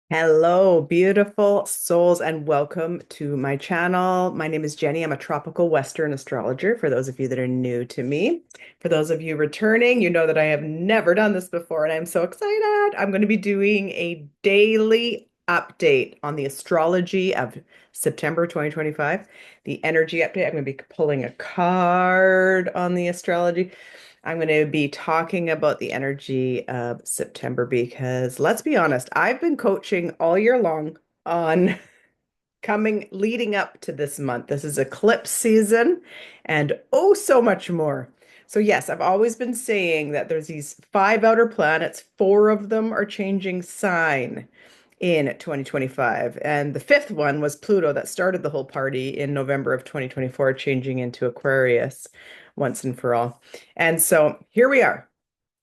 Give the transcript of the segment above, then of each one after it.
Hello, beautiful souls, and welcome to my channel. My name is Jenny. I'm a tropical Western astrologer for those of you that are new to me. For those of you returning, you know that I have never done this before, and I'm so excited. I'm going to be doing a daily update on the astrology of September 2025, the energy update. I'm going to be pulling a card on the astrology. I'm going to be talking about the energy of September because let's be honest, I've been coaching all year long on leading up to this month. This is eclipse season and oh, so much more. So, yes, I've always been saying that there's these five outer planets, four of them are changing sign in 2025. And the fifth one was Pluto that started the whole party in November of 2024, changing into Aquarius once and for all. And so here we are.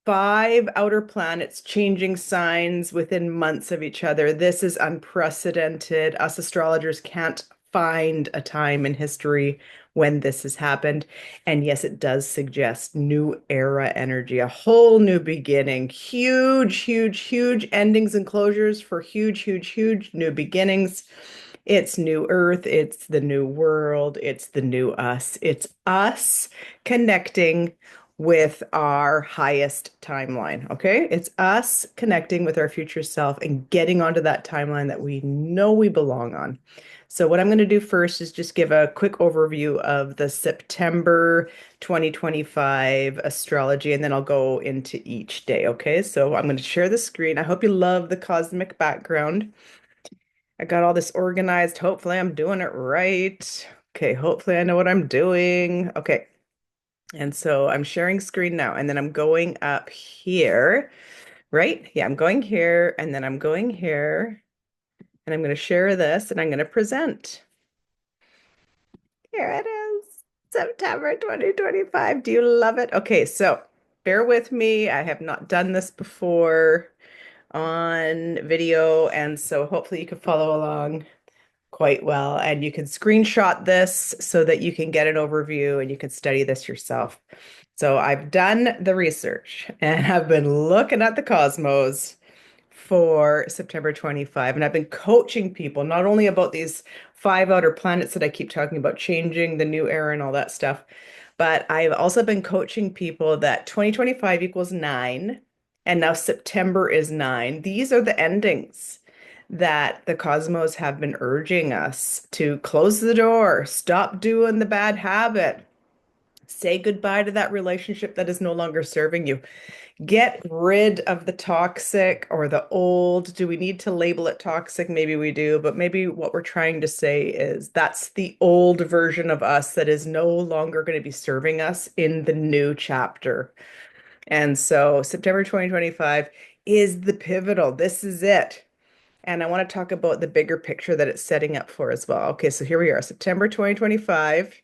Five outer planets changing signs within months of each other. This is unprecedented. Us astrologers can't find a time in history when this has happened. And yes, it does suggest new era energy, a whole new beginning, huge, huge, huge endings and closures for huge, huge, huge new beginnings. It's new earth, it's the new world, it's the new us. It's us connecting with our highest timeline. Okay. It's us connecting with our future self and getting onto that timeline that we know we belong on. So, what I'm going to do first is just give a quick overview of the September 2025 astrology, and then I'll go into each day. Okay. So, I'm going to share the screen. I hope you love the cosmic background. I got all this organized. Hopefully, I'm doing it right. Okay. Hopefully, I know what I'm doing. Okay. And so I'm sharing screen now, and then I'm going up here, right? Yeah, I'm going here, and then I'm going here, and I'm going to share this, and I'm going to present. Here it is, September 2025. Do you love it? Okay, so bear with me. I have not done this before on video, and so hopefully you can follow along quite well. And you can screenshot this so that you can get an overview and you can study this yourself. So I've done the research and I've been looking at the cosmos for September 25. And I've been coaching people not only about these five outer planets that I keep talking about changing the new era and all that stuff, but I've also been coaching people that 2025 equals nine, and now September is nine. These are the endings that the cosmos have been urging us to close the door, stop doing the bad habit, say goodbye to that relationship that is no longer serving you. Get rid of the toxic or the old. Do we need to label it toxic? Maybe we do, but maybe what we're trying to say is that's the old version of us that is no longer going to be serving us in the new chapter. And so September 2025 is the pivotal. This is it. And I want to talk about the bigger picture that it's setting up for as well. Okay, so here we are, September 2025,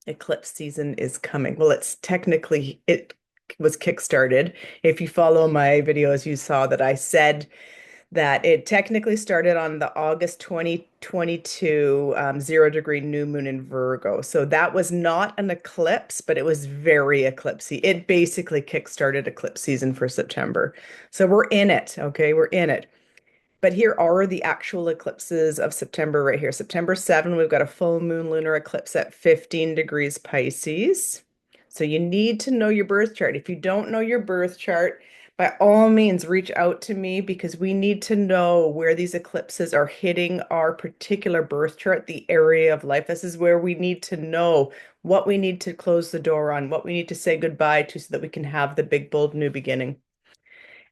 eclipse season is coming. Well, it was kickstarted. If you follow my videos, you saw that I said that it technically started on the August 2022 0 degree new moon in Virgo. So that was not an eclipse, but it was very eclipsy. It basically kickstarted eclipse season for September. So we're in it. Okay, we're in it. But here are the actual eclipses of September right here. September 7, we've got a full moon lunar eclipse at 15 degrees Pisces. So you need to know your birth chart. If you don't know your birth chart, by all means, reach out to me because we need to know where these eclipses are hitting our particular birth chart, the area of life. This is where we need to know what we need to close the door on, what we need to say goodbye to so that we can have the big, bold new beginning.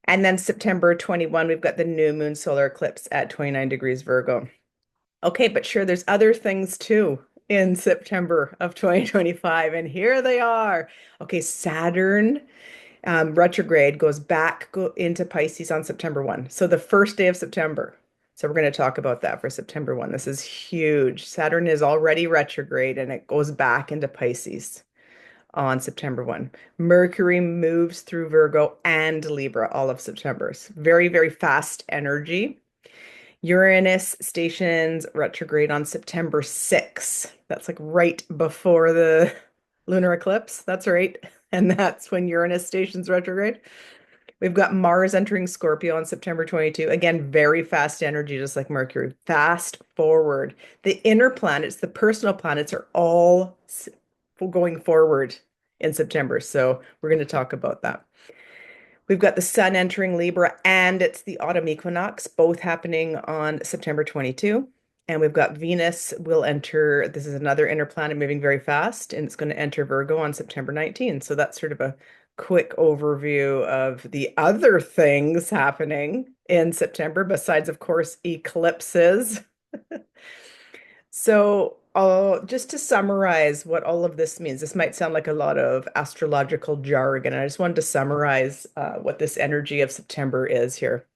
And then September 21, we've got the new moon solar eclipse at 29 degrees Virgo. Okay, but sure, there's other things too in September of 2025, and here they are. Okay, Saturn retrograde goes into Pisces on September 1. So the first day of September. So we're going to talk about that for September 1. This is huge. Saturn is already retrograde and it goes back into Pisces on September 1. Mercury moves through Virgo and Libra all of September. Very, very fast energy. Uranus stations retrograde on September 6. That's like right before the lunar eclipse. That's right. And that's when Uranus stations retrograde. We've got Mars entering Scorpio on September 22. Again, very fast energy, just like Mercury. Fast forward. The inner planets, the personal planets, are all going forward in September. So we're going to talk about that. We've got the Sun entering Libra, and it's the autumn equinox, both happening on September 22. And we've got Venus will enter, this is another inner planet moving very fast, and it's going to enter Virgo on September 19. So that's sort of a quick overview of the other things happening in September, besides, of course, eclipses. So, just to summarize what all of this means, this might sound like a lot of astrological jargon. I just wanted to summarize what this energy of September is here.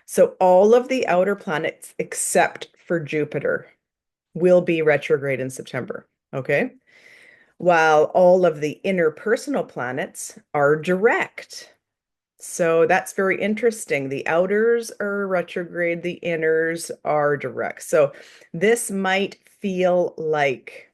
So, all of the outer planets except for Jupiter will be retrograde in September. Okay. While all of the interpersonal planets are direct. So that's very interesting. The outers are retrograde, the inners are direct. So this might feel like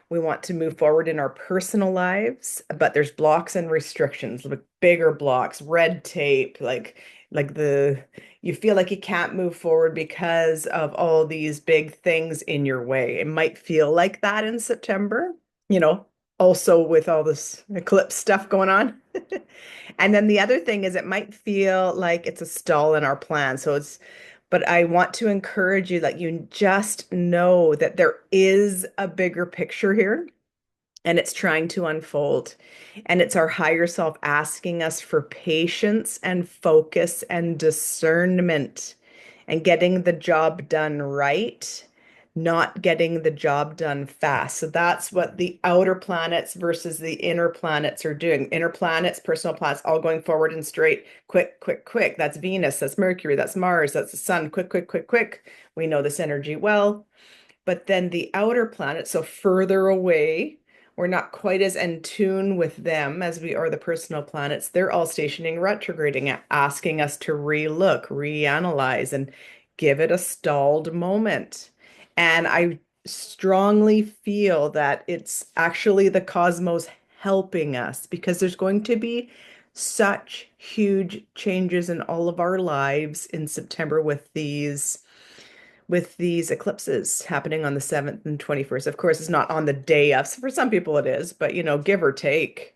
we want to move forward in our personal lives, but there's blocks and restrictions, like bigger blocks, red tape, like the you feel like you can't move forward because of all these big things in your way. It might feel like that in September, you know, also with all this eclipse stuff going on. And then the other thing is it might feel like it's a stall in our plan. But I want to encourage you that you just know that there is a bigger picture here and it's trying to unfold. And it's our higher self asking us for patience and focus and discernment and getting the job done right, not getting the job done fast. So that's what the outer planets versus the inner planets are doing. Inner planets, personal planets, all going forward and straight, quick, quick, quick. That's Venus, that's Mercury, that's Mars, that's the sun, quick, quick, quick, quick. We know this energy well. But then the outer planets, so further away, we're not quite as in tune with them as we are the personal planets. They're all stationing retrograding, asking us to relook, reanalyze, and give it a stalled moment. And I strongly feel that it's actually the cosmos helping us because there's going to be such huge changes in all of our lives in September with these eclipses happening on the 7th and 21st. Of course, it's not on the day of. So for some people it is, but give or take,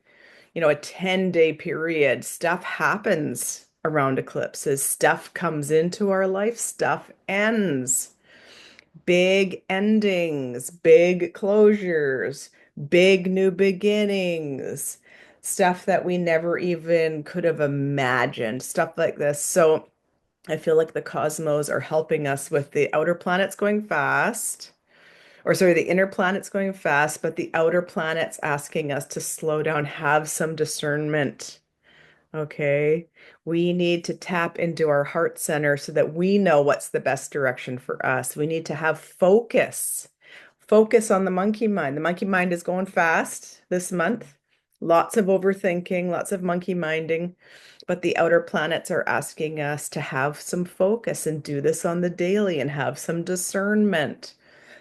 a 10-day period, stuff happens around eclipses. Stuff comes into our life, stuff ends. Big endings, big closures, big new beginnings, stuff that we never even could have imagined, stuff like this. So I feel like the cosmos are helping us with the outer planets going fast, or sorry, the inner planets going fast, but the outer planets asking us to slow down, have some discernment. Okay. We need to tap into our heart center so that we know what's the best direction for us. We need to have focus. Focus on the monkey mind. The monkey mind is going fast this month. Lots of overthinking, lots of monkey minding. But the outer planets are asking us to have some focus and do this on the daily and have some discernment.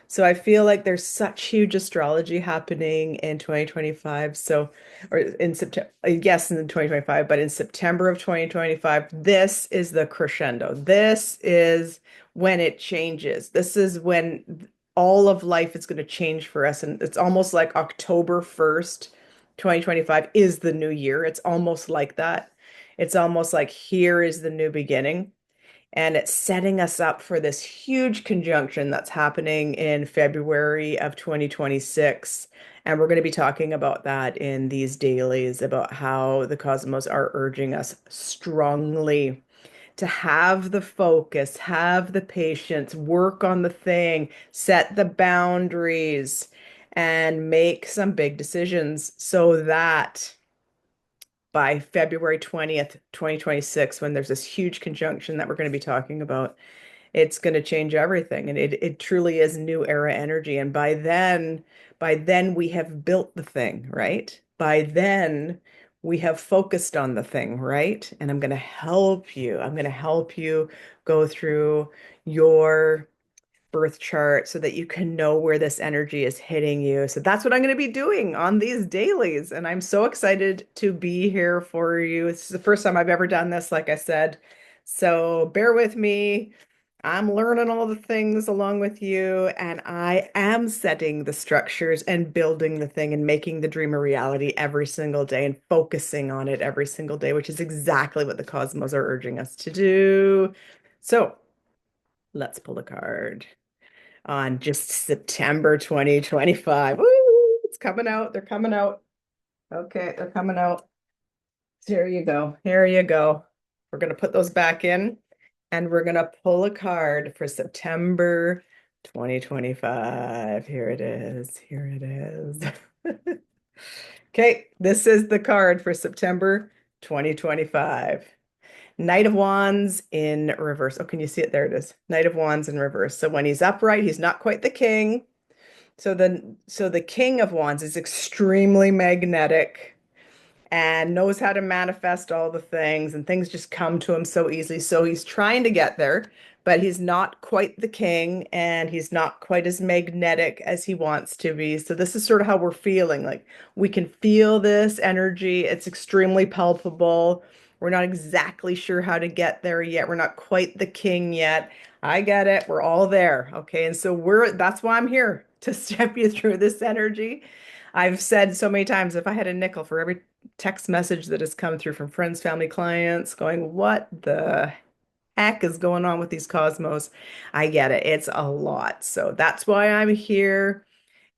So I feel like there's such huge astrology happening in 2025. So, or in September, yes, in 2025, but in September of 2025, this is the crescendo. This is when it changes. This is when all of life is going to change for us. And it's almost like October 1st, 2025 is the new year. It's almost like that. It's almost like here is the new beginning. And it's setting us up for this huge conjunction that's happening in February of 2026. And we're going to be talking about that in these dailies, about how the cosmos are urging us strongly to have the focus, have the patience, work on the thing, set the boundaries, and make some big decisions so that by February 20th, 2026, when there's this huge conjunction that we're going to be talking about, it's going to change everything. And it truly is new era energy. And by then we have built the thing, right? By then we have focused on the thing, right? And I'm going to help you. I'm going to help you go through your birth chart so that you can know where this energy is hitting you. So that's what I'm going to be doing on these dailies. And I'm so excited to be here for you. This is the first time I've ever done this, like I said. So bear with me. I'm learning all the things along with you, and I am setting the structures and building the thing and making the dream a reality every single day and focusing on it every single day, which is exactly what the cosmos are urging us to do. So let's pull a card on just September 2025. Woo! It's coming out. They're coming out. Okay, they're coming out. Here you go. Here you go. We're going to put those back in and we're going to pull a card for September 2025. Here it is. Here it is. Okay, this is the card for September 2025. Knight of Wands in reverse. Oh, can you see it? There it is. Knight of Wands in reverse. So when he's upright, he's not quite the king. So the King of Wands is extremely magnetic and knows how to manifest all the things, and things just come to him so easily. So he's trying to get there, but he's not quite the king and he's not quite as magnetic as he wants to be. So this is sort of how we're feeling. Like we can feel this energy. It's extremely palpable. We're not exactly sure how to get there yet. We're not quite the king yet. I get it. We're all there. Okay. And so that's why I'm here to step you through this energy. I've said so many times, if I had a nickel for every text message that has come through from friends, family, clients going, what the heck is going on with these cosmos? I get it. It's a lot. So that's why I'm here.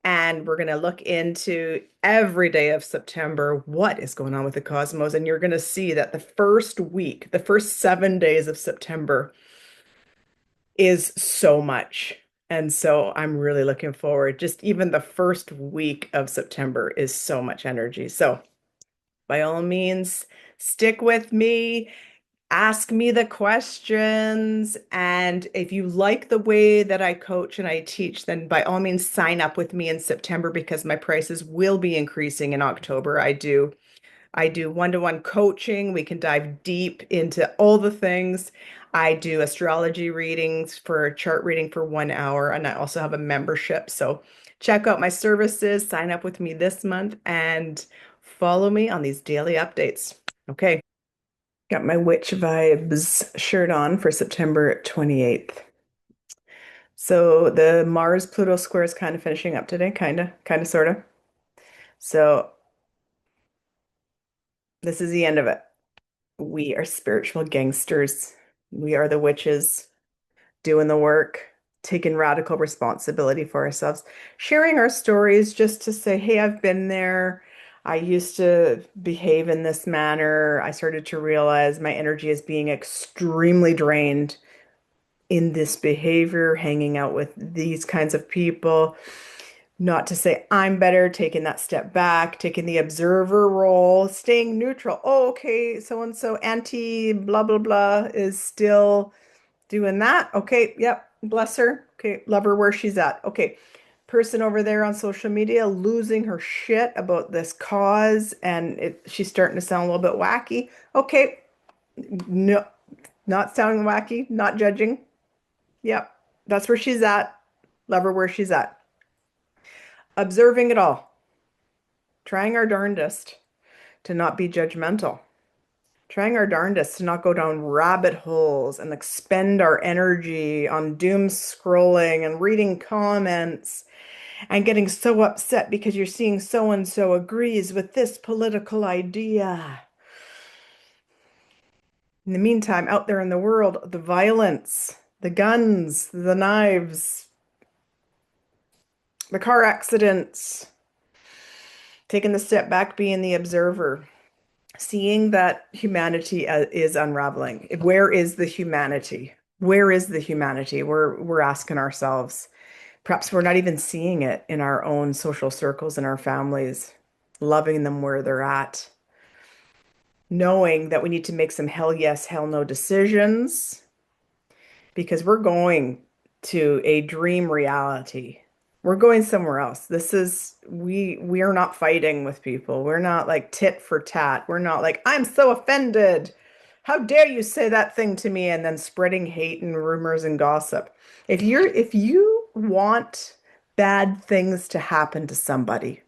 And we're going to look into every day of September, what is going on with the cosmos. And you're going to see that the first week, the first 7 days of September is so much. And so I'm really looking forward. Just even the first week of September is so much energy. So by all means, stick with me, ask me the questions. And if you like the way that I coach and I teach, then by all means, sign up with me in September because my prices will be increasing in October. I do one-to-one coaching. We can dive deep into all the things. I do astrology readings for chart reading for 1 hour, and I also have a membership. So check out my services, sign up with me this month, and follow me on these daily updates. Okay, got my Witch Vibes shirt on for September 28th. So the Mars-Pluto square is kind of finishing up today, kind of, sort of. So this is the end of it. We are spiritual gangsters. We are the witches doing the work, taking radical responsibility for ourselves, sharing our stories just to say, hey, I've been there. I used to behave in this manner. I started to realize my energy is being extremely drained in this behavior, hanging out with these kinds of people. Not to say I'm better, taking that step back, taking the observer role, staying neutral. Oh, okay, so and so anti blah blah blah is still doing that. Okay, yep, bless her. Okay, love her where she's at. Okay, person over there on social media losing her shit about this cause and she's starting to sound a little bit wacky. Okay, no, not sounding wacky, not judging. Yep, that's where she's at. Love her where she's at. Observing it all, trying our darndest to not be judgmental, trying our darndest to not go down rabbit holes and expend our energy on doom scrolling and reading comments and getting so upset because you're seeing so and so agrees with this political idea. In the meantime, out there in the world, the violence, the guns, the knives, the car accidents, taking the step back, being the observer, seeing that humanity is unraveling. Where is the humanity? Where is the humanity? We're asking ourselves. Perhaps we're not even seeing it in our own social circles and our families, loving them where they're at, knowing that we need to make some hell yes, hell no decisions because we're going to a dream reality. We're going somewhere else. We are not fighting with people. We're not like tit for tat. We're not like, I'm so offended. How dare you say that thing to me, and then spreading hate and rumors and gossip. If you want bad things to happen to somebody,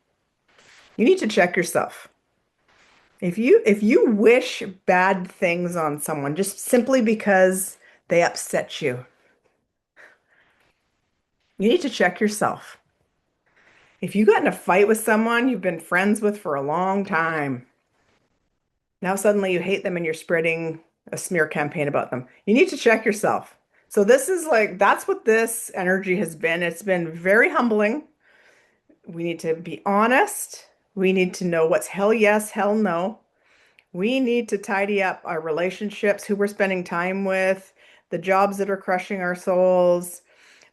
you need to check yourself. If you wish bad things on someone just simply because they upset you need to check yourself. If you got in a fight with someone you've been friends with for a long time, now suddenly you hate them and you're spreading a smear campaign about them. You need to check yourself. So this is like, that's what this energy has been. It's been very humbling. We need to be honest. We need to know what's hell yes, hell no. We need to tidy up our relationships, who we're spending time with, the jobs that are crushing our souls,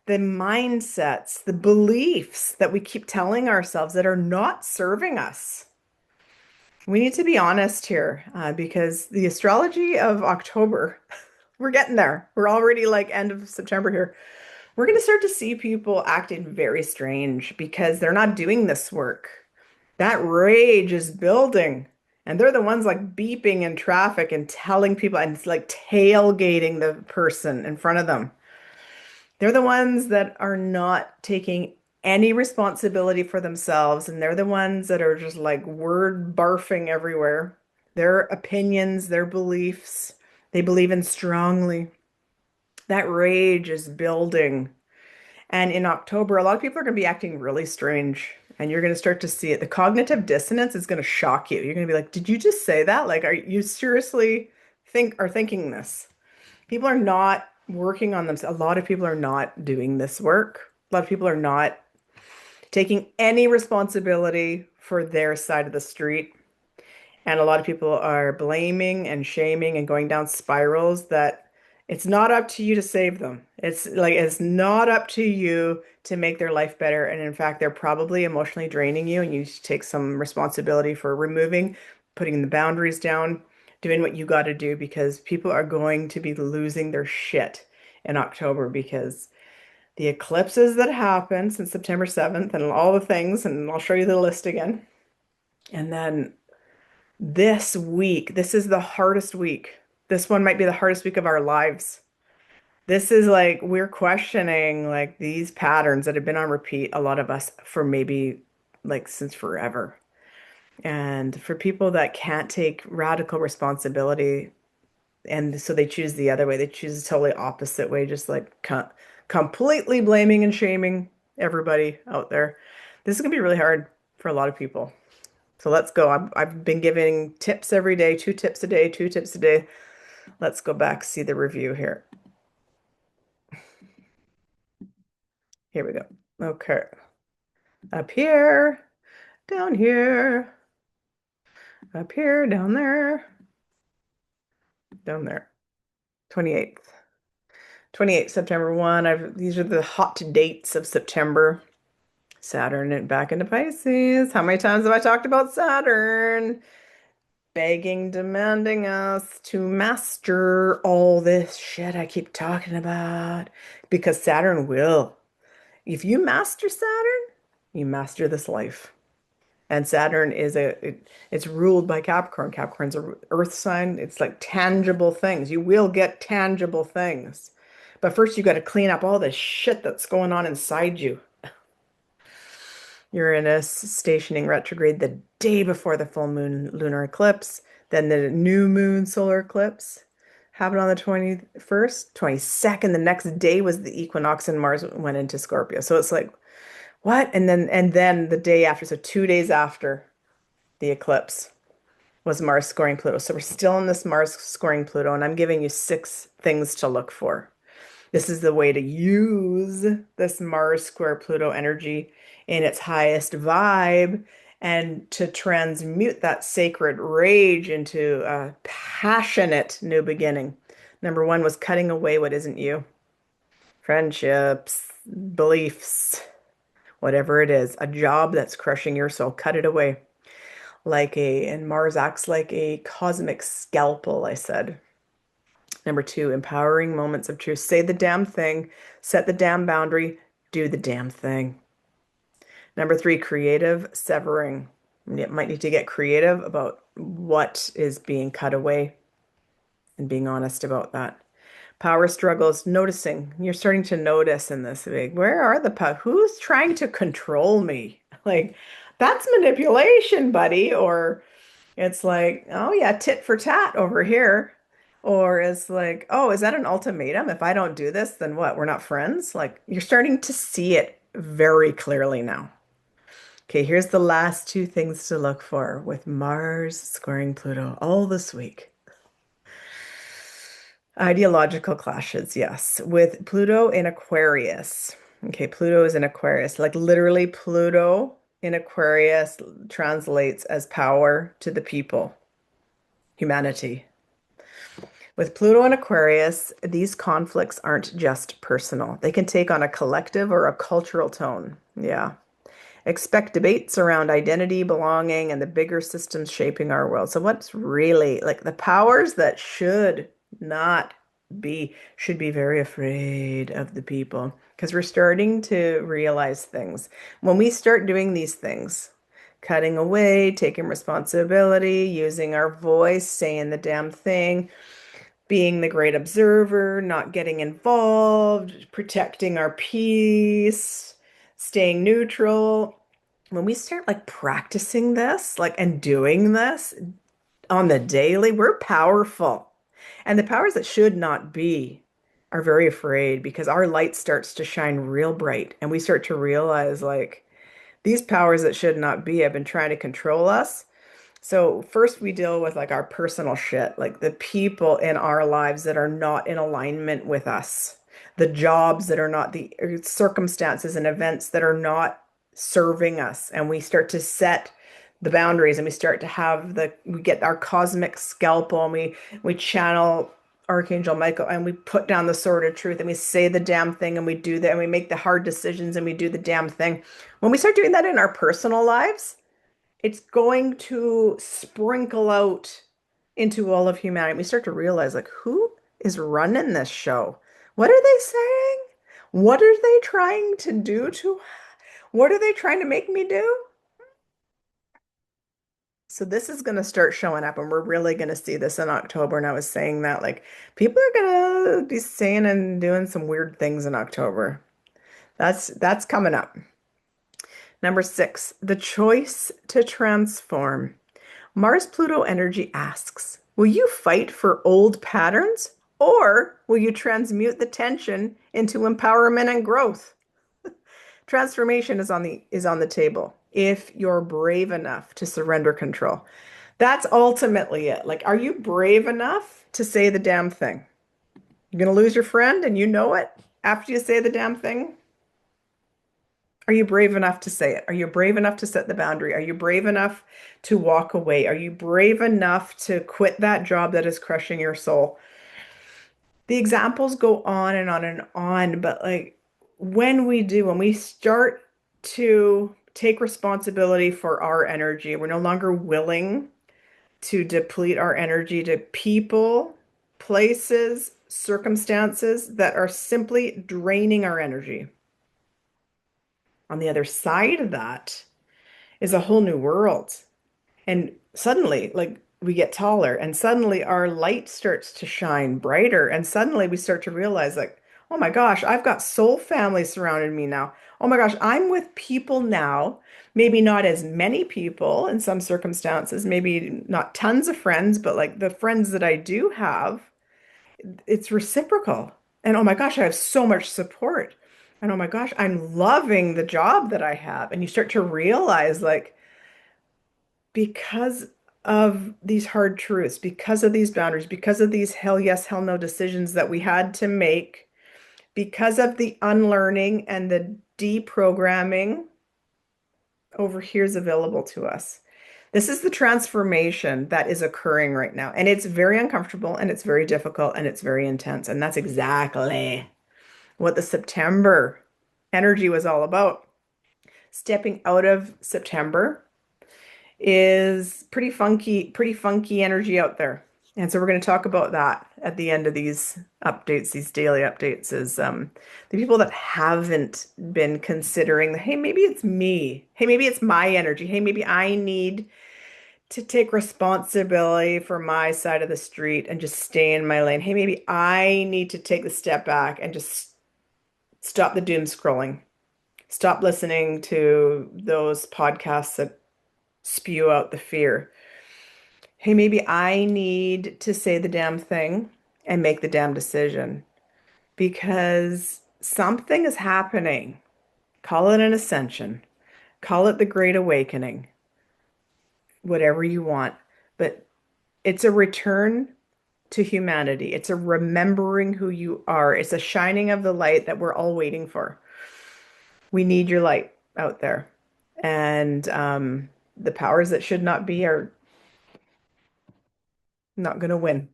the mindsets, the beliefs that we keep telling ourselves that are not serving us. We need to be honest here because the astrology of October, we're getting there. We're already like end of September here. We're going to start to see people acting very strange because they're not doing this work. That rage is building. And they're the ones like beeping in traffic and telling people and it's like tailgating the person in front of them. They're the ones that are not taking any responsibility for themselves, and they're the ones that are just like word barfing everywhere. Their opinions, their beliefs, they believe in strongly. That rage is building. And in October, a lot of people are going to be acting really strange, and you're going to start to see it. The cognitive dissonance is going to shock you. You're going to be like, "Did you just say that? Like, are you seriously thinking this?" People are not working on themselves. A lot of people are not doing this work. A lot of people are not taking any responsibility for their side of the street. And a lot of people are blaming and shaming and going down spirals that it's not up to you to save them. It's like it's not up to you to make their life better. And in fact, they're probably emotionally draining you, and you need to take some responsibility for removing, putting the boundaries down, doing what you got to do because people are going to be losing their shit in October because the eclipses that happen since September 7th and all the things, and I'll show you the list again. And then this week, this is the hardest week. This one might be the hardest week of our lives. This is like we're questioning like these patterns that have been on repeat, a lot of us for maybe like since forever. And for people that can't take radical responsibility, and so they choose the other way, they choose a totally opposite way, just like completely blaming and shaming everybody out there. This is gonna be really hard for a lot of people. So let's go. I've been giving tips every day, 2 tips a day, 2 tips a day. Let's go back, see the review here. Here we go. Okay. Up here, down here, up here, down there, down there. 28th. 28th, September 1. These are the hot dates of September. Saturn and back into Pisces. How many times have I talked about Saturn? Begging, demanding us to master all this shit I keep talking about. Because Saturn will. If you master Saturn, you master this life. And Saturn it's ruled by Capricorn. Capricorn's a earth sign. It's like tangible things. You will get tangible things. But first you got to clean up all this shit that's going on inside you. Uranus stationing retrograde the day before the full moon lunar eclipse, then the new moon solar eclipse happened on the 21st, 22nd. The next day was the equinox and Mars went into Scorpio. So it's like, what? And then the day after, so 2 days after the eclipse was Mars scoring Pluto. So we're still in this Mars scoring Pluto, and I'm giving you 6 things to look for. This is the way to use this Mars square Pluto energy in its highest vibe and to transmute that sacred rage into a passionate new beginning. Number 1 was cutting away what isn't you. Friendships, beliefs, whatever it is, a job that's crushing your soul, cut it away. And Mars acts like a cosmic scalpel, I said. Number 2, empowering moments of truth. Say the damn thing, set the damn boundary, do the damn thing. Number 3, creative severing. You might need to get creative about what is being cut away. and being honest about that. Power struggles, noticing. You're starting to notice in this week, where are the power? Who's trying to control me? Like, that's manipulation, buddy. Or it's like, oh yeah, tit for tat over here. Or it's like, oh, is that an ultimatum? If I don't do this, then what? We're not friends? Like, you're starting to see it very clearly now. Okay, here's the last two things to look for with Mars squaring Pluto all this week. Ideological clashes, yes. With Pluto in Aquarius. Okay, Pluto is in Aquarius. Like literally, Pluto in Aquarius translates as power to the people, humanity. With Pluto in Aquarius, these conflicts aren't just personal. They can take on a collective or a cultural tone. Yeah. Expect debates around identity, belonging, and the bigger systems shaping our world. So what's really like the powers that not should be very afraid of the people because we're starting to realize things. When we start doing these things, cutting away, taking responsibility, using our voice, saying the damn thing, being the great observer, not getting involved, protecting our peace, staying neutral. When we start like practicing this, like and doing this on the daily, we're powerful. And the powers that should not be are very afraid because our light starts to shine real bright and we start to realize like these powers that should not be have been trying to control us. So first we deal with like our personal shit, like the people in our lives that are not in alignment with us, the jobs that are not the circumstances and events that are not serving us. And we start to set the boundaries and we start to have we get our cosmic scalpel and we channel Archangel Michael and we put down the sword of truth and we say the damn thing and we do that and we make the hard decisions and we do the damn thing. When we start doing that in our personal lives, it's going to sprinkle out into all of humanity. We start to realize, like, who is running this show? What are they saying? What are they trying to do to? What are they trying to make me do? So this is going to start showing up, and we're really going to see this in October. And I was saying that, like, people are going to be saying and doing some weird things in October. That's coming up. Number 6, the choice to transform. Mars Pluto energy asks, will you fight for old patterns or will you transmute the tension into empowerment and growth? Transformation is on the table if you're brave enough to surrender control. That's ultimately it. Like, are you brave enough to say the damn thing? You're going to lose your friend and you know it after you say the damn thing? Are you brave enough to say it? Are you brave enough to set the boundary? Are you brave enough to walk away? Are you brave enough to quit that job that is crushing your soul? The examples go on and on and on, but like when we start to take responsibility for our energy, we're no longer willing to deplete our energy to people, places, circumstances that are simply draining our energy. On the other side of that is a whole new world. And suddenly, like we get taller, and suddenly our light starts to shine brighter. And suddenly we start to realize, like, oh my gosh, I've got soul family surrounding me now. Oh my gosh, I'm with people now. Maybe not as many people in some circumstances, maybe not tons of friends, but like the friends that I do have, it's reciprocal. And oh my gosh, I have so much support. And oh my gosh, I'm loving the job that I have. And you start to realize, like, because of these hard truths, because of these boundaries, because of these hell yes, hell no decisions that we had to make, because of the unlearning and the deprogramming, over here is available to us. This is the transformation that is occurring right now. And it's very uncomfortable and it's very difficult and it's very intense. And that's exactly what the September energy was all about. Stepping out of September is pretty funky energy out there. And so we're going to talk about that at the end of these updates, these daily updates, is the people that haven't been considering, hey, maybe it's me. Hey, maybe it's my energy. Hey, maybe I need to take responsibility for my side of the street and just stay in my lane. Hey, maybe I need to take the step back and just stop the doom scrolling. Stop listening to those podcasts that spew out the fear. Hey, maybe I need to say the damn thing and make the damn decision because something is happening. Call it an ascension, call it the Great Awakening, whatever you want. But it's a return to humanity. It's a remembering who you are. It's a shining of the light that we're all waiting for. We need your light out there. And the powers that should not be are not going to win.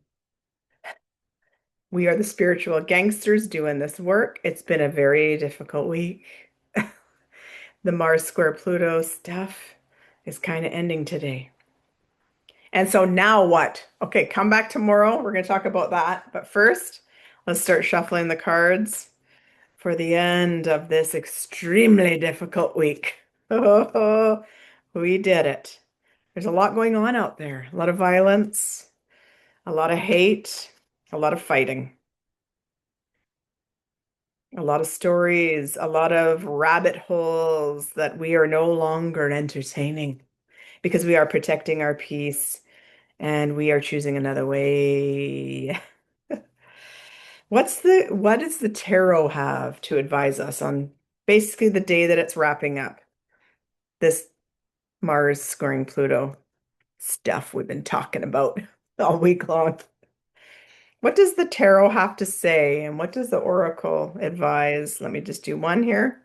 We are the spiritual gangsters doing this work. It's been a very difficult week. The Mars square Pluto stuff is kind of ending today. And so now what? Okay, come back tomorrow. We're going to talk about that. But first, let's start shuffling the cards for the end of this extremely difficult week. Oh, we did it. There's a lot going on out there. A lot of violence, a lot of hate, a lot of fighting, a lot of stories, a lot of rabbit holes that we are no longer entertaining because we are protecting our peace and we are choosing another way. What does the tarot have to advise us on basically the day that it's wrapping up? This Mars squaring Pluto stuff we've been talking about all week long. What does the tarot have to say and what does the oracle advise? Let me just do one here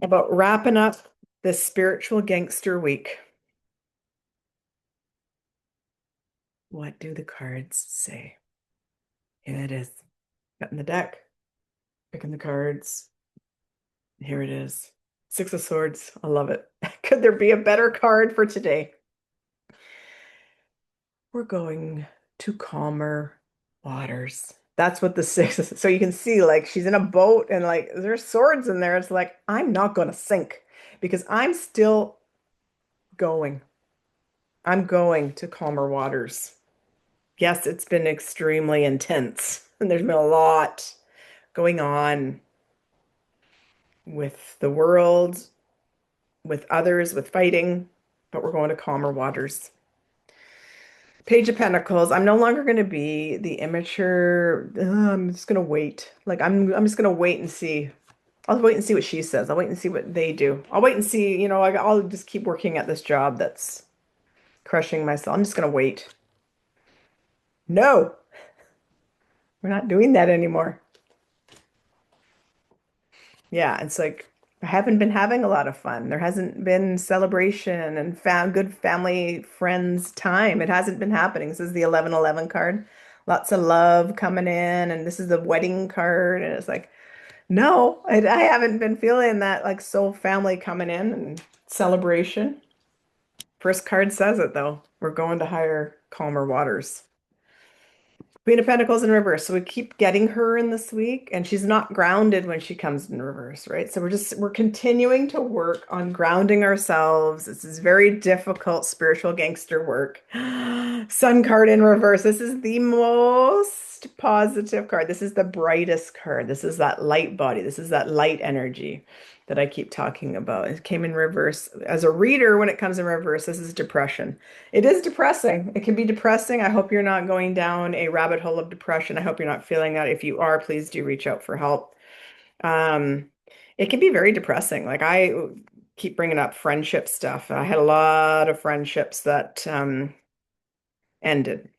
about wrapping up this spiritual gangster week. What do the cards say? Here it is. Cutting the deck, picking the cards. Here it is. Six of Swords. I love it. Could there be a better card for today? We're going to calmer waters. That's what the six is. So you can see, like, she's in a boat and, like, there's swords in there. It's like, I'm not going to sink because I'm still going. I'm going to calmer waters. Yes, it's been extremely intense, and there's been a lot going on with the world, with others, with fighting, but we're going to calmer waters. Page of Pentacles. I'm no longer going to be the immature. I'm just going to wait. Like I'm just going to wait and see. I'll wait and see what she says. I'll wait and see what they do. I'll wait and see, I'll just keep working at this job that's crushing myself. I'm just going to wait. No, we're not doing that anymore. Yeah, it's like I haven't been having a lot of fun. There hasn't been celebration and found good family, friends time. It hasn't been happening. This is the 1111 card. Lots of love coming in, and this is the wedding card. And it's like, no, I haven't been feeling that like soul family coming in and celebration. First card says it though. We're going to higher, calmer waters. Queen of Pentacles in reverse. So we keep getting her in this week, and she's not grounded when she comes in reverse, right? So we're continuing to work on grounding ourselves. This is very difficult spiritual gangster work. Sun card in reverse. This is the most positive card. This is the brightest card. This is that light body. This is that light energy that I keep talking about. It came in reverse. As a reader, when it comes in reverse, this is depression. It is depressing. It can be depressing. I hope you're not going down a rabbit hole of depression. I hope you're not feeling that. If you are, please do reach out for help. Um, it can be very depressing. Like I keep bringing up friendship stuff. I had a lot of friendships that ended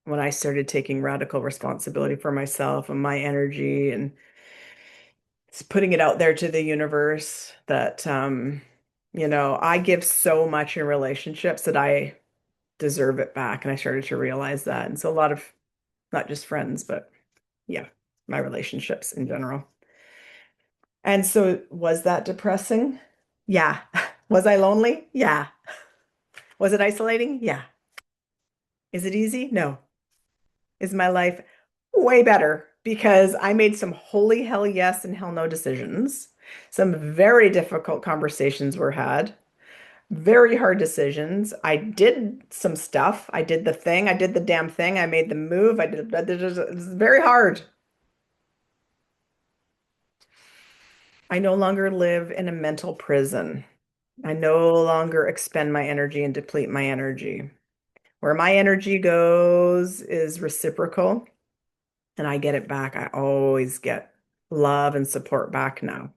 when I started taking radical responsibility for myself and my energy and putting it out there to the universe that I give so much in relationships that I deserve it back. And I started to realize that. And so a lot of not just friends, but yeah, my relationships in general. And so was that depressing? Yeah. Was I lonely? Yeah. Was it isolating? Yeah. Is it easy? No. Is my life way better because I made some holy hell yes and hell no decisions. Some very difficult conversations were had. Very hard decisions. I did some stuff. I did the thing. I did the damn thing. I made the move. It was very hard. I no longer live in a mental prison. I no longer expend my energy and deplete my energy. Where my energy goes is reciprocal, and I get it back. I always get love and support back now.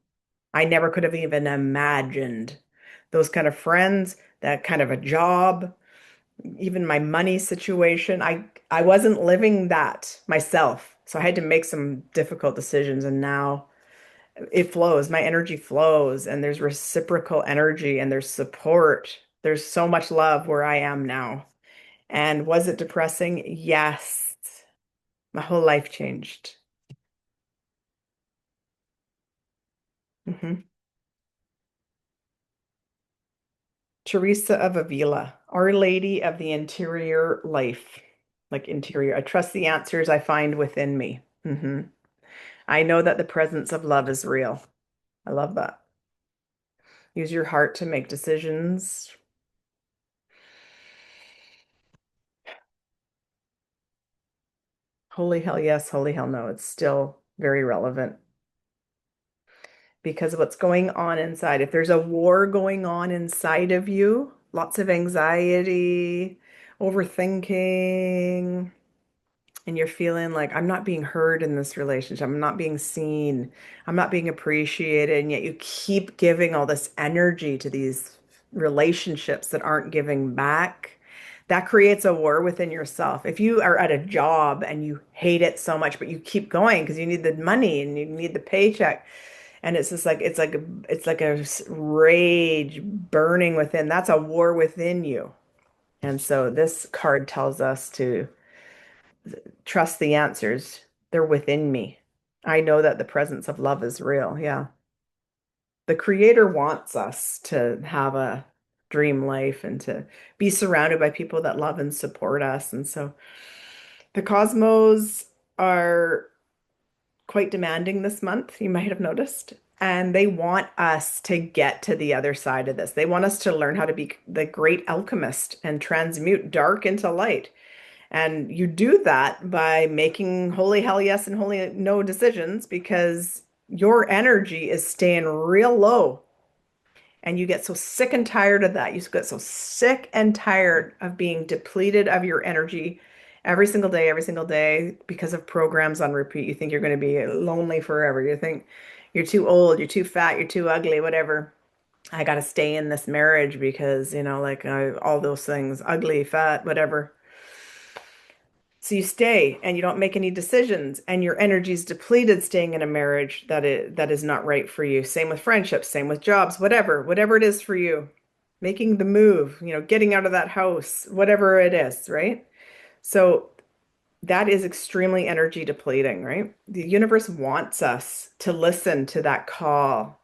I never could have even imagined those kind of friends, that kind of a job, even my money situation. I wasn't living that myself. So I had to make some difficult decisions, and now it flows. My energy flows, and there's reciprocal energy, and there's support. There's so much love where I am now. And was it depressing? Yes. My whole life changed. hmm Teresa of Avila, Our Lady of the Interior Life, like interior. I trust the answers I find within me. I know that the presence of love is real. I love that. Use your heart to make decisions. Holy hell yes, holy hell no. It's still very relevant because of what's going on inside. If there's a war going on inside of you, lots of anxiety, overthinking, and you're feeling like I'm not being heard in this relationship, I'm not being seen, I'm not being appreciated, and yet you keep giving all this energy to these relationships that aren't giving back. That creates a war within yourself. If you are at a job and you hate it so much, but you keep going because you need the money and you need the paycheck, and it's just like it's like a rage burning within. That's a war within you. And so this card tells us to trust the answers. They're within me. I know that the presence of love is real. Yeah. The creator wants us to have a dream life and to be surrounded by people that love and support us. And so the cosmos are quite demanding this month, you might have noticed. And they want us to get to the other side of this. They want us to learn how to be the great alchemist and transmute dark into light. And you do that by making holy hell yes and holy no decisions because your energy is staying real low. And you get so sick and tired of that. You get so sick and tired of being depleted of your energy every single day because of programs on repeat. You think you're going to be lonely forever. You think you're too old, you're too fat, you're too ugly, whatever. I got to stay in this marriage because, like all those things, ugly, fat, whatever. So you stay and you don't make any decisions and your energy is depleted staying in a marriage that is not right for you. Same with friendships, same with jobs, whatever it is for you. Making the move, getting out of that house, whatever it is, right? So that is extremely energy depleting, right? The universe wants us to listen to that call,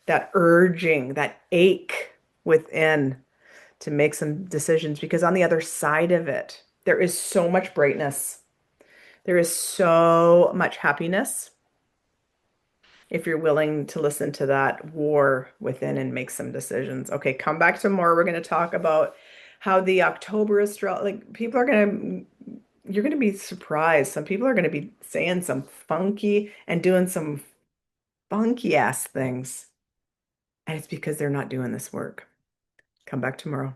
that urging, that ache within to make some decisions because on the other side of it, there is so much brightness. There is so much happiness if you're willing to listen to that war within and make some decisions. Okay, come back to more. We're going to talk about how the October astrology, like people are going to, you're going to be surprised. Some people are going to be saying some funky and doing some funky ass things. And it's because they're not doing this work. Come back tomorrow.